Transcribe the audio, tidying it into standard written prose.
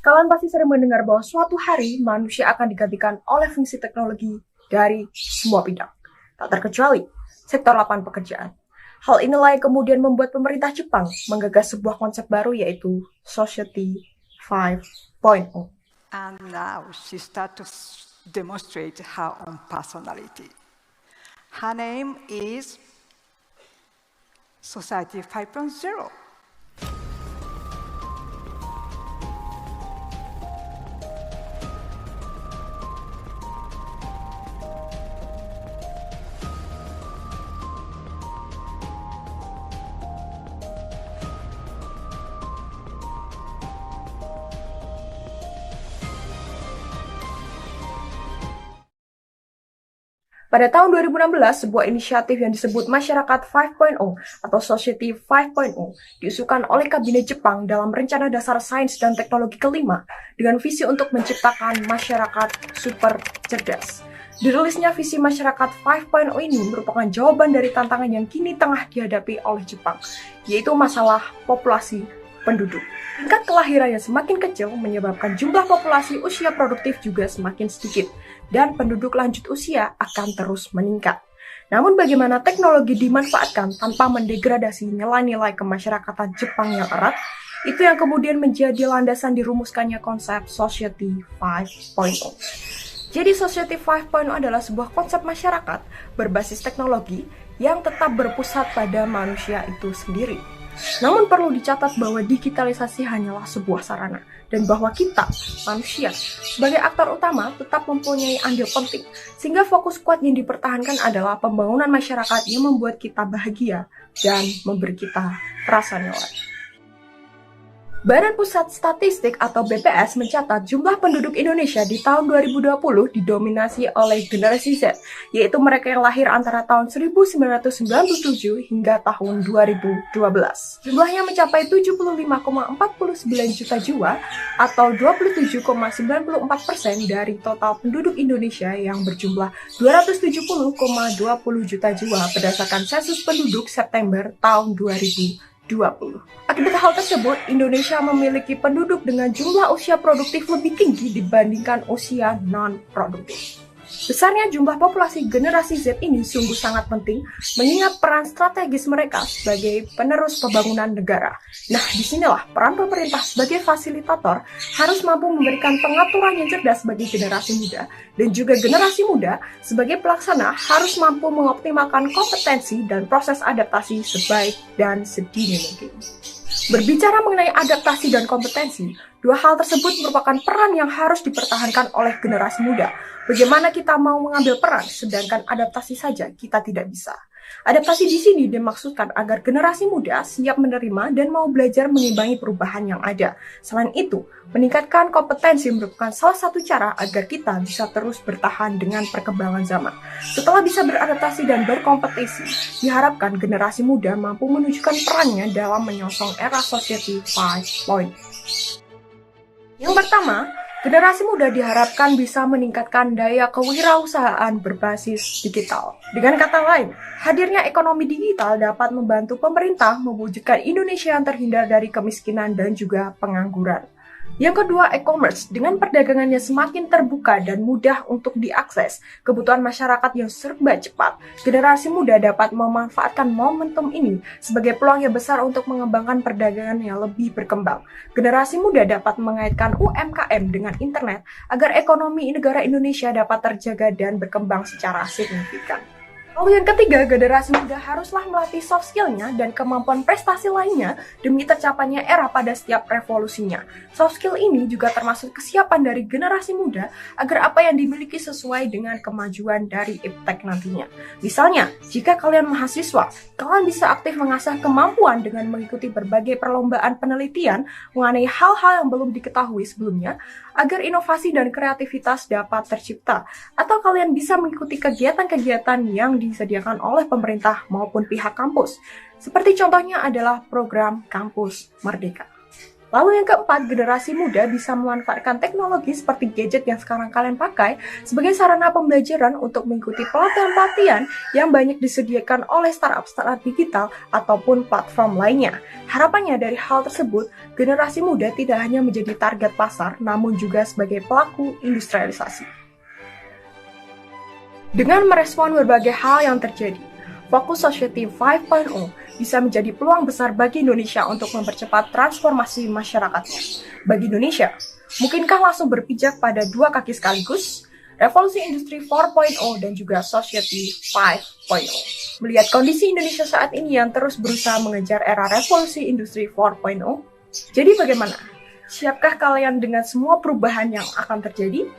Kalian pasti sering mendengar bahwa suatu hari manusia akan digantikan oleh fungsi teknologi dari semua bidang, tak terkecuali sektor lapangan pekerjaan. Hal inilah yang kemudian membuat pemerintah Jepang menggagas sebuah konsep baru yaitu Society 5.0. And now she starts to demonstrate her own personality. Her name is Society 5.0. Pada tahun 2016, sebuah inisiatif yang disebut Masyarakat 5.0 atau Society 5.0 diusulkan oleh Kabinet Jepang dalam Rencana Dasar Sains dan Teknologi kelima dengan visi untuk menciptakan masyarakat super cerdas. Dirilisnya visi Masyarakat 5.0 ini merupakan jawaban dari tantangan yang kini tengah dihadapi oleh Jepang, yaitu masalah populasi penduduk. Tingkat kelahiran yang semakin kecil menyebabkan jumlah populasi usia produktif juga semakin sedikit, dan penduduk lanjut usia akan terus meningkat. Namun bagaimana teknologi dimanfaatkan tanpa mendegradasi nilai-nilai kemasyarakatan Jepang yang erat, itu yang kemudian menjadi landasan dirumuskannya konsep Society 5.0. Jadi Society 5.0 adalah sebuah konsep masyarakat berbasis teknologi yang tetap berpusat pada manusia itu sendiri. Namun perlu dicatat bahwa digitalisasi hanyalah sebuah sarana, dan bahwa kita, manusia, sebagai aktor utama tetap mempunyai andil penting, sehingga fokus kuat yang dipertahankan adalah pembangunan masyarakat yang membuat kita bahagia dan memberi kita rasa nilai. Badan Pusat Statistik atau BPS mencatat jumlah penduduk Indonesia di tahun 2020 didominasi oleh generasi Z, yaitu mereka yang lahir antara tahun 1997 hingga tahun 2012. Jumlahnya mencapai 75,49 juta jiwa atau 27,94% dari total penduduk Indonesia yang berjumlah 270,20 juta jiwa berdasarkan sensus penduduk September tahun 2020. Akibat hal tersebut, Indonesia memiliki penduduk dengan jumlah usia produktif lebih tinggi dibandingkan usia non-produktif. Besarnya jumlah populasi generasi Z ini sungguh sangat penting, mengingat peran strategis mereka sebagai penerus pembangunan negara. Nah, disinilah peran pemerintah sebagai fasilitator harus mampu memberikan pengaturan yang cerdas bagi generasi muda, dan juga generasi muda sebagai pelaksana harus mampu mengoptimalkan kompetensi dan proses adaptasi sebaik dan sedini mungkin. Berbicara mengenai adaptasi dan kompetensi, dua hal tersebut merupakan peran yang harus dipertahankan oleh generasi muda. Bagaimana kita mau mengambil peran, sedangkan adaptasi saja kita tidak bisa. Adaptasi di sini dimaksudkan agar generasi muda siap menerima dan mau belajar mengimbangi perubahan yang ada. Selain itu, meningkatkan kompetensi merupakan salah satu cara agar kita bisa terus bertahan dengan perkembangan zaman. Setelah bisa beradaptasi dan berkompetisi, diharapkan generasi muda mampu menunjukkan perannya dalam menyongsong era Society 5.0. Yang pertama, generasi muda diharapkan bisa meningkatkan daya kewirausahaan berbasis digital. Dengan kata lain, hadirnya ekonomi digital dapat membantu pemerintah mewujudkan Indonesia yang terhindar dari kemiskinan dan juga pengangguran. Yang kedua, e-commerce. Dengan perdagangannya semakin terbuka dan mudah untuk diakses, kebutuhan masyarakat yang serba cepat, generasi muda dapat memanfaatkan momentum ini sebagai peluang yang besar untuk mengembangkan perdagangan yang lebih berkembang. Generasi muda dapat mengaitkan UMKM dengan internet agar ekonomi negara Indonesia dapat terjaga dan berkembang secara signifikan. Lalu yang ketiga, generasi muda haruslah melatih soft skill-nya dan kemampuan prestasi lainnya demi tercapainya era pada setiap revolusinya. Soft skill ini juga termasuk kesiapan dari generasi muda agar apa yang dimiliki sesuai dengan kemajuan dari iptek nantinya. Misalnya, jika kalian mahasiswa, kalian bisa aktif mengasah kemampuan dengan mengikuti berbagai perlombaan penelitian mengenai hal-hal yang belum diketahui sebelumnya, agar inovasi dan kreativitas dapat tercipta. Atau kalian bisa mengikuti kegiatan-kegiatan yang disediakan oleh pemerintah maupun pihak kampus. Seperti contohnya adalah program Kampus Merdeka. Lalu yang keempat, generasi muda bisa memanfaatkan teknologi seperti gadget yang sekarang kalian pakai sebagai sarana pembelajaran untuk mengikuti pelatihan-pelatihan yang banyak disediakan oleh startup-startup digital ataupun platform lainnya. Harapannya dari hal tersebut, generasi muda tidak hanya menjadi target pasar, namun juga sebagai pelaku industrialisasi. Dengan merespon berbagai hal yang terjadi, Fokus Society 5.0 bisa menjadi peluang besar bagi Indonesia untuk mempercepat transformasi masyarakatnya. Bagi Indonesia, mungkinkah langsung berpijak pada dua kaki sekaligus? Revolusi Industri 4.0 dan juga Society 5.0. Melihat kondisi Indonesia saat ini yang terus berusaha mengejar era Revolusi Industri 4.0, jadi bagaimana? Siapkah kalian dengan semua perubahan yang akan terjadi?